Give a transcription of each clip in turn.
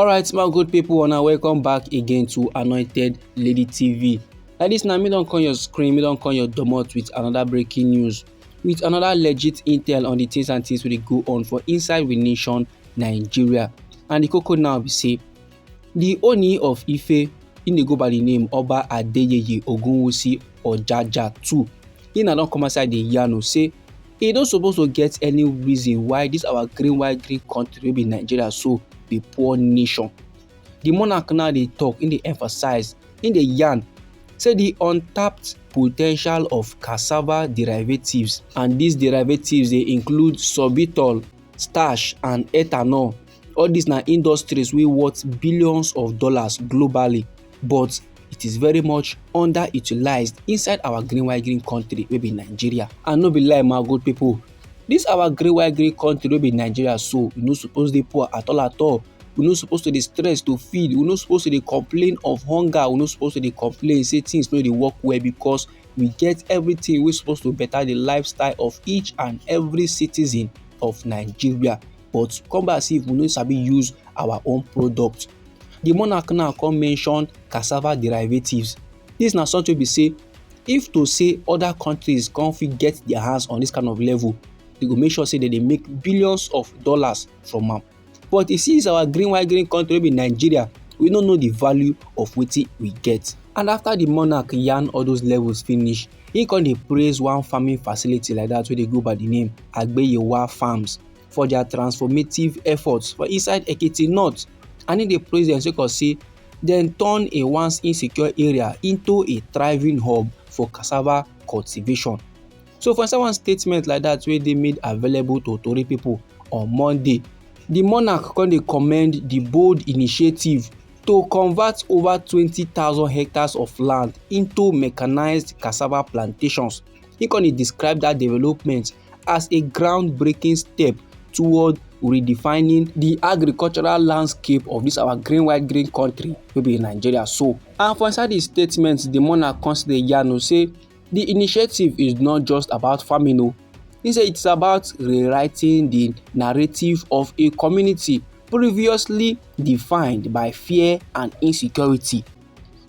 Alright, my good people, and welcome back again to Anointed Lady TV. Like this now, me don't come your screen, me don't come your domot with another breaking news, with another legit intel on the things and things wey dey go on for inside the nation Nigeria. And the koko now be say, the Ooni of Ife, in dey go by the name Oba Adeyeye Ogunwusi Ojaja II. He na don come outside the yarn say e no suppose to get any reason why this our green white green country wey be Nigeria so be poor nation. The monarch now dey talk, in dey emphasize, in dey yarn say the untapped potential of cassava derivatives, and these derivatives dey include sorbitol, starch and ethanol. All these na industries wey worth billions of dollars globally, but it is very much underutilized inside our green white green country wey be Nigeria. And no be lie, my good people, this our green white green country wey be Nigeria so, we no suppose dey poor at all. We no suppose to dey stress to feed. We no suppose to dey complain of hunger. We no suppose to dey complain say things no dey work well, because we get everything wey suppose to better the lifestyle of each and every citizen of Nigeria. But come back see if we no sabi use our own product. The monarch now come mention cassava derivatives. This na something wey be say, if to say other countries come fit get their hands on this kind of level, they go make sure say dem dey make billions of dollars from am. But you see, our green white green country wey be Nigeria, we no know the value of wetin we get. And after the monarch yarn all those levels finish, he come dey praise one farming facility like that wey dey go by the name Agbeyewa Farms for their transformative efforts for inside Ekiti North. And he dey praise dem sake of say dem turn a once insecure area into a thriving hub for cassava cultivation. So for inside one statement like that wey dey made available to tori people on Monday, the monarch come dey commend the bold initiative to convert over 20,000 hectares of land into mechanized cassava plantations. He come dey describe that development as a groundbreaking step toward redefining the agricultural landscape of this our green white green country wey be Nigeria so. And for inside the statement, the monarch come still dey yarn say the initiative is not just about farming o. He say it's about rewriting the narrative of a community previously defined by fear and insecurity.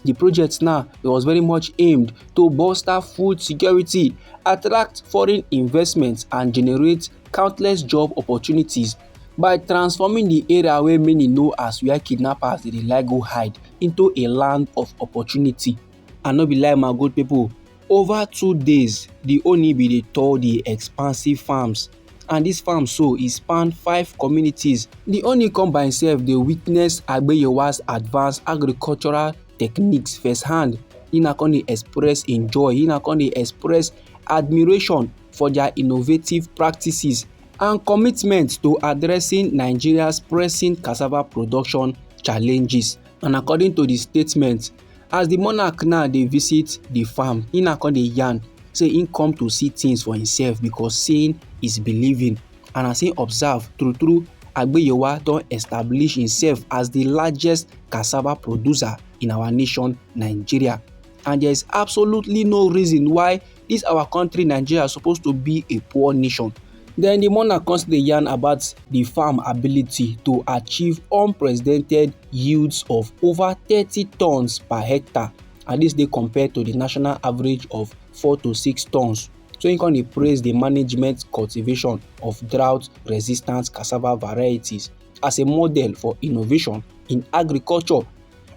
The project now was very much aimed to bolster food security, attract foreign investments and generate countless job opportunities by transforming the area wey many know as where kidnappers dey like go hide into a land of opportunity. And no be lie, my good people, over 2 days, the Ooni bin dey tour the expansive farms, and this farm so e span 5 communities. The Ooni come by himself dey witness Agbeyewa's advanced agricultural techniques firsthand. He na come dey express im joy, he na come dey express admiration for their innovative practices and commitment to addressing Nigeria's pressing cassava production challenges. And according to the statement, as the monarch now dey visit the farm, he na come dey yarn say he come to see things for himself, because seeing is believing. And as he observe, true Agbeyewa don establish himself as the largest cassava producer in our nation Nigeria, and there is absolutely no reason why this our country Nigeria suppose to be a poor nation. Then the monarch come still dey yarn about the farm ability to achieve unprecedented yields of over 30 tons per hectare, and this dey compared to the national average of 4 to 6 tons. So he come dey praise the management cultivation of drought-resistant cassava varieties as a model for innovation in agriculture,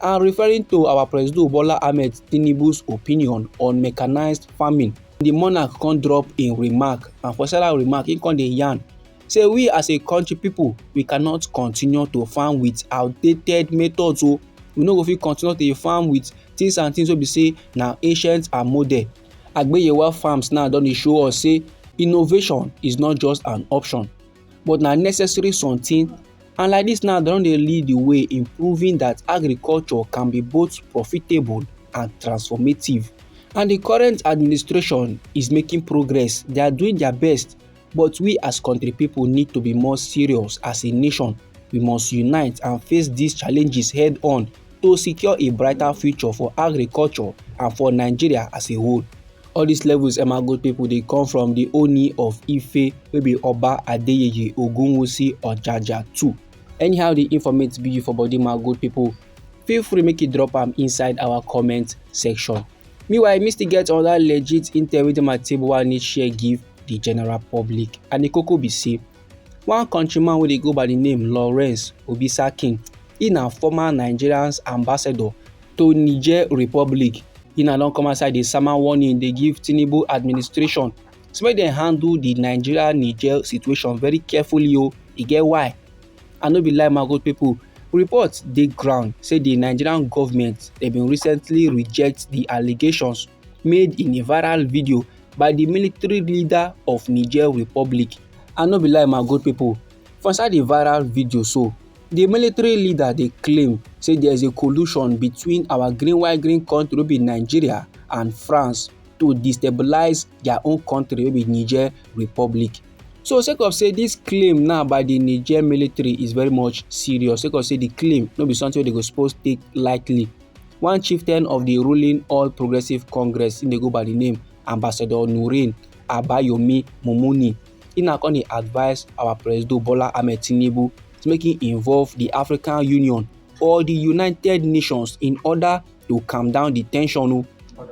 and referring to our President Bola Ahmed Tinubu's opinion on mechanized farming. The monarch come drop im remark, and for that remark, he come dey yarn say we as a country people, we cannot continue to farm with outdated methods o. We no go fit continue to farm with things and things wey be say na ancient and modern. Agbeyewa Farms now don dey show us say innovation is not just an option, but na necessary something. And like this now, dem don dey lead the way in proving that agriculture can be both profitable and transformative. And the current administration is making progress. They are doing their best, but we as country people need to be more serious as a nation. We must unite and face these challenges head on to secure a brighter future for agriculture and for Nigeria as a whole. All these levels, my good people, they come from the Ooni of Ife wey be Oba Adeyeye Ogunwusi Ojaja II. Anyhow the informate be you for body my good people, feel free make you drop am inside our comment section. Meanwhile me still get other legit intel wey dey my table wey I need share give the general public, and the koko be say one countryman wey dey go by the name Lawrence Obisakin, he na former Nigerian ambassador to Niger Republic. He na don come outside dey sama warning dey give Tinubu administration say make dem handle the Nigeria-Niger situation very carefully o. E get why. I no be lie my good people. Report dey ground say the Nigerian government dem bin recently reject the allegations made in a viral video by the military leader of Niger Republic. I no be lie my good people. For inside the viral video so, the military leader dey claim say there is a collusion between our green white green country wey be Nigeria and France to destabilize their own country wey be Niger Republic. So sake of say dis claim now by the Niger military is very much serious, sake of say the claim no be something wey dey go suppose take lightly. One chieftain of the ruling All Progressive Congress, im dey go by the name Ambassador Nurain Abayomi Mumuni, he na come dey advise our President Bola Ahmed Tinubu to make im involve the African Union or the United Nations in order to calm down the ten sion o.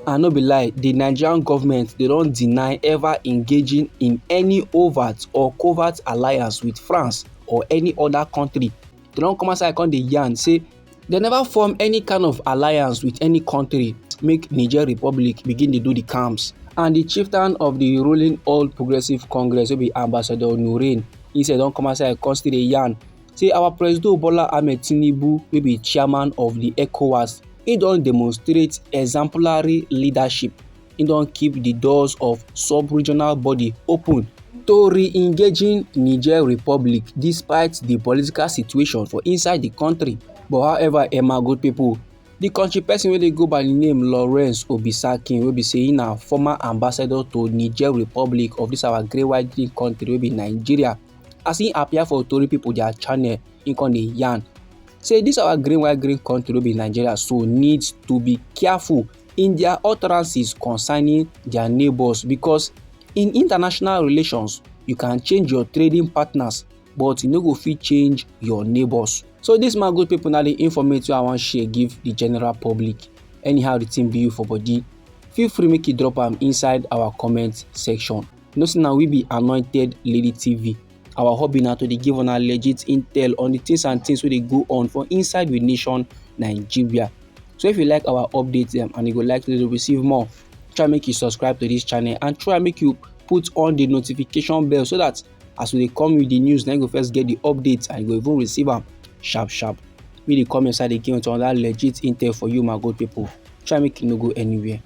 And no be lie, the Nigerian government dey don deny ever engaging in any overt or covert alliance with France or any other country. Dey don come outside come dey yarn say dey never form any kind of alliance with any country make Niger Republic begin dey do the calms. And the chieftain of the ruling All Progressive Congress wey be Ambassador Nurain, he sef don come outside come still dey yarn say our President Bola Ahmed Tinubu wey be chairman of the ECOWAS, he don demonstrate exemplary leadership. He don keep the doors of sub-regional body open to re-engaging Niger Republic despite the political situation for inside the country. But however, my good people, the country person wey dey go by the name Lawrence Obisakin, wey be say he na former ambassador to Niger Republic of this our great white green country wey be Nigeria, as he appear for Tori people their channel, he come dey yarn say this our green white green country wey be Nigeria so needs to be careful in their utterances concerning their neighbours, because in international relations you can change your trading partners but you no go fit change your neighbours. So this my good people na the informate wey I wan share give the general public. Anyhow the thing be you for body, feel free make you drop am inside our comment section. You know say na we be Anointed Lady TV. Our hobby na to dey give una legit intel on the things and things wey dey go on for inside we nation Nigeria. So if you like our updates and you go like to receive more, try make you subscribe to this channel and try make you put on the notification bell so that as we dey come with the news, then you go first get the updates and you go even receive am sharp sharp. We dey come inside again with another legit intel for you my good people. Try make you no go anywhere.